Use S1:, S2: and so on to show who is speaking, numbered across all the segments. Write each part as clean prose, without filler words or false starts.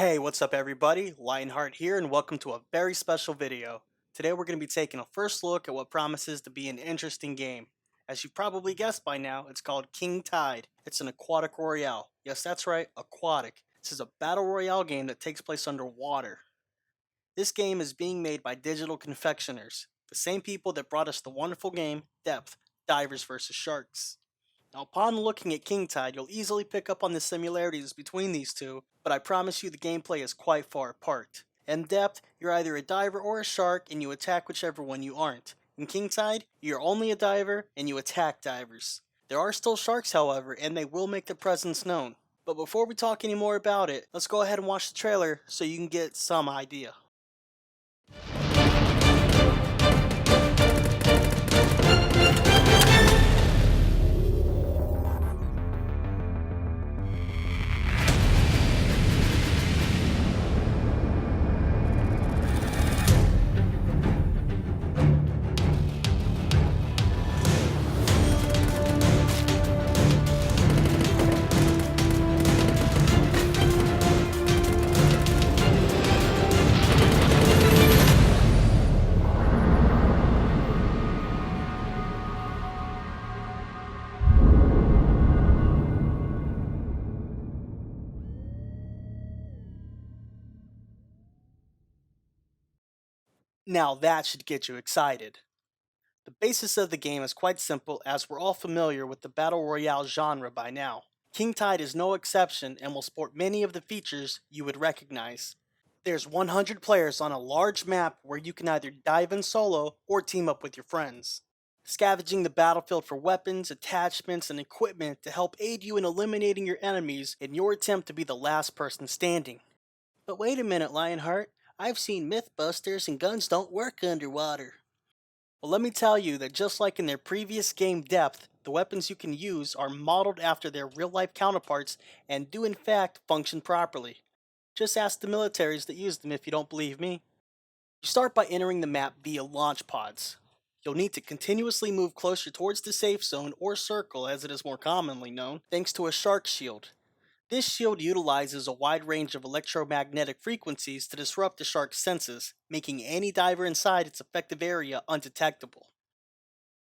S1: Hey, what's up everybody? Lionheart here and welcome to a very special video. Today we're going to be taking a first look at what promises to be an interesting game. As you've probably guessed by now, it's called King Tide. It's an Aquatic Royale. Yes, that's right, aquatic. This is a battle royale game that takes place underwater. This game is being made by Digital Confectioners, the same people that brought us the wonderful game, Depth, Divers vs. Sharks. Now, upon looking at King Tide, you'll easily pick up on the similarities between these two, but I promise you the gameplay is quite far apart. In Depth, you're either a diver or a shark, and you attack whichever one you aren't. In King Tide, you're only a diver, and you attack divers. There are still sharks, however, and they will make their presence known. But before we talk any more about it, let's go ahead and watch the trailer so you can get some idea. Now that should get you excited. The basis of the game is quite simple, as we're all familiar with the Battle Royale genre by now. King Tide is no exception and will sport many of the features you would recognize. There's 100 players on a large map where you can either dive in solo or team up with your friends, scavenging the battlefield for weapons, attachments, and equipment to help aid you in eliminating your enemies in your attempt to be the last person standing. But wait a minute, Lionheart. I've seen Mythbusters and guns don't work underwater. Well, let me tell you that just like in their previous game Depth, the weapons you can use are modeled after their real-life counterparts and do in fact function properly. Just ask the militaries that use them if you don't believe me. You start by entering the map via launch pods. You'll need to continuously move closer towards the safe zone or circle as it is more commonly known, thanks to a shark shield. This shield utilizes a wide range of electromagnetic frequencies to disrupt the shark's senses, making any diver inside its effective area undetectable.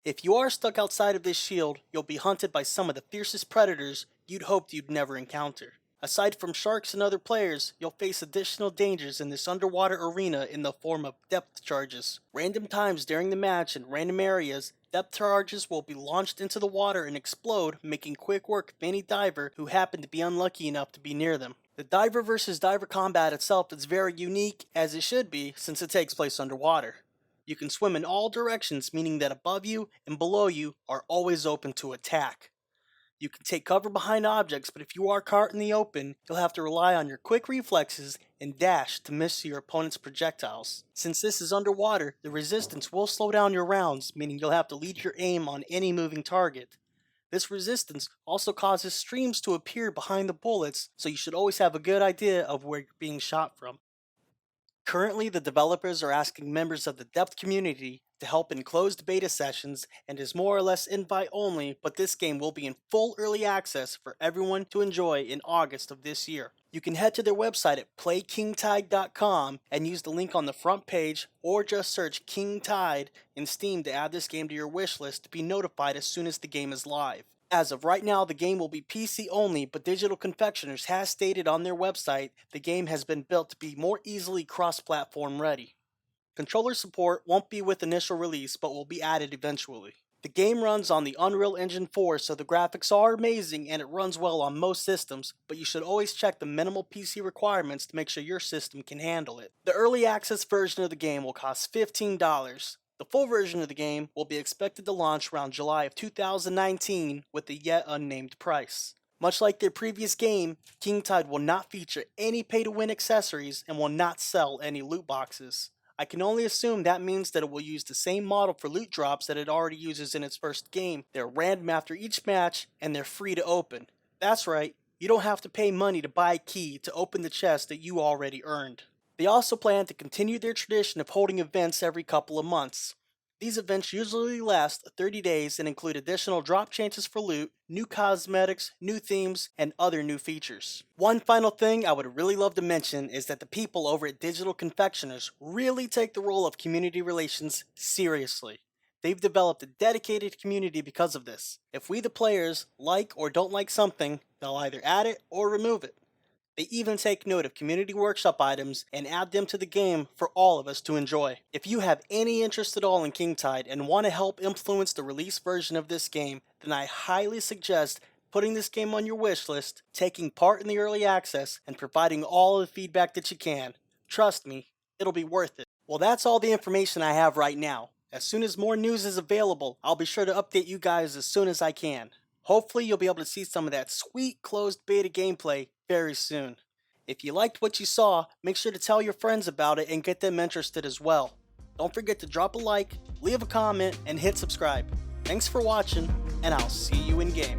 S1: If you are stuck outside of this shield, you'll be hunted by some of the fiercest predators you'd hoped you'd never encounter. Aside from sharks and other players, you'll face additional dangers in this underwater arena in the form of depth charges. Random times during the match in random areas, depth charges will be launched into the water and explode, making quick work of any diver who happened to be unlucky enough to be near them. The diver versus diver combat itself is very unique, as it should be, since it takes place underwater. You can swim in all directions, meaning that above you and below you are always open to attack. You can take cover behind objects, but if you are caught in the open, you'll have to rely on your quick reflexes and dash to miss your opponent's projectiles. Since this is underwater, the resistance will slow down your rounds, meaning you'll have to lead your aim on any moving target. This resistance also causes streams to appear behind the bullets, so you should always have a good idea of where you're being shot from. Currently, the developers are asking members of the Depth community to help in closed beta sessions and is more or less invite only, but this game will be in full early access for everyone to enjoy in August of this year. You can head to their website at playkingtide.com and use the link on the front page, or just search King Tide in Steam to add this game to your wishlist to be notified as soon as the game is live. As of right now, the game will be PC only, but Digital Confectioners has stated on their website the game has been built to be more easily cross-platform ready. Controller support won't be with initial release, but will be added eventually. The game runs on the Unreal Engine 4, so the graphics are amazing and it runs well on most systems, but you should always check the minimal PC requirements to make sure your system can handle it. The early access version of the game will cost $15. The full version of the game will be expected to launch around July of 2019 with a yet unnamed price. Much like their previous game, King Tide will not feature any pay-to-win accessories and will not sell any loot boxes. I can only assume that means that it will use the same model for loot drops that it already uses in its first game. They're random after each match, and they're free to open. That's right, you don't have to pay money to buy a key to open the chest that you already earned. They also plan to continue their tradition of holding events every couple of months. These events usually last 30 days and include additional drop chances for loot, new cosmetics, new themes, and other new features. One final thing I would really love to mention is that the people over at Digital Confectioners really take the role of community relations seriously. They've developed a dedicated community because of this. If we the players like or don't like something, they'll either add it or remove it. They even take note of community workshop items and add them to the game for all of us to enjoy. If you have any interest at all in Kingtide and want to help influence the release version of this game, then I highly suggest putting this game on your wish list, taking part in the early access, and providing all the feedback that you can. Trust me, it'll be worth it. Well, that's all the information I have right now. As soon as more news is available, I'll be sure to update you guys as soon as I can. Hopefully you'll be able to see some of that sweet closed beta gameplay very soon. If you liked what you saw, make sure to tell your friends about it and get them interested as well. Don't forget to drop a like, leave a comment, and hit subscribe. Thanks for watching, and I'll see you in game.